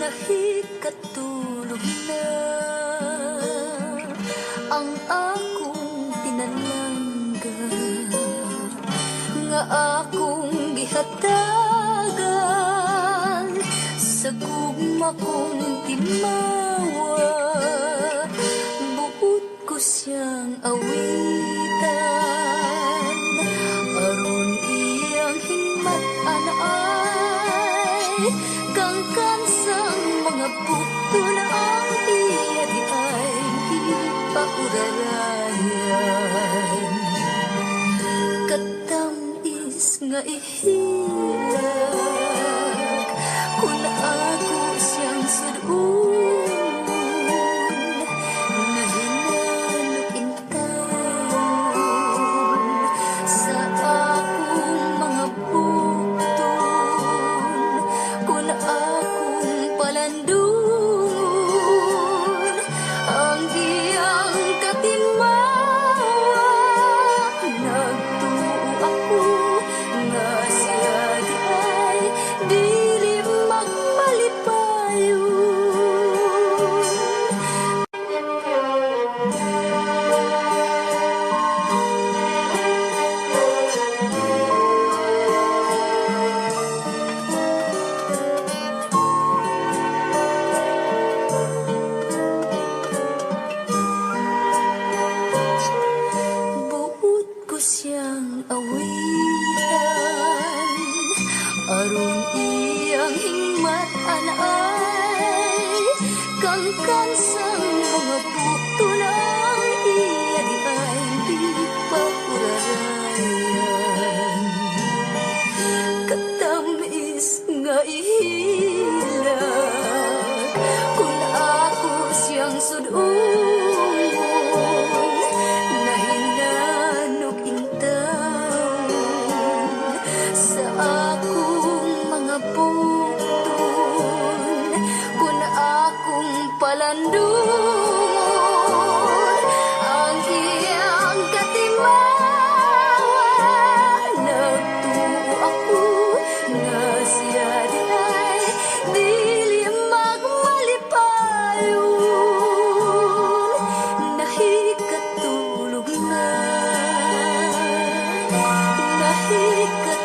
Nahikatulog na ang akong pinalangga, nga akong gihatagan sa gugma kong timawa. Buot ko siyang awitan, aron iyang hingmat anaay, kangkan sang mga bukto na ang iya di ay ipaurarayan. Katamis nga ihilag kung ako siyang sudun, nahinanok intayon sa akong mga bukton, kung akong palandun ang iyang katimawa. Nagtuo ako nga siya di ay dili magmalipayon. Buot ko siyang awitan, aron iyang hingmat anaay, kangkan sang mga bukto na ang iya di ay di paurarayan. Katamis nga ihilag kung ako siyang sudun, nahinanok intaon sa akong mga bukton, kung akong palandun ang iyang katimawa. Nagtuo ako nga siya di ay dili magmalipayon. Nahikatulog na, nahikatulog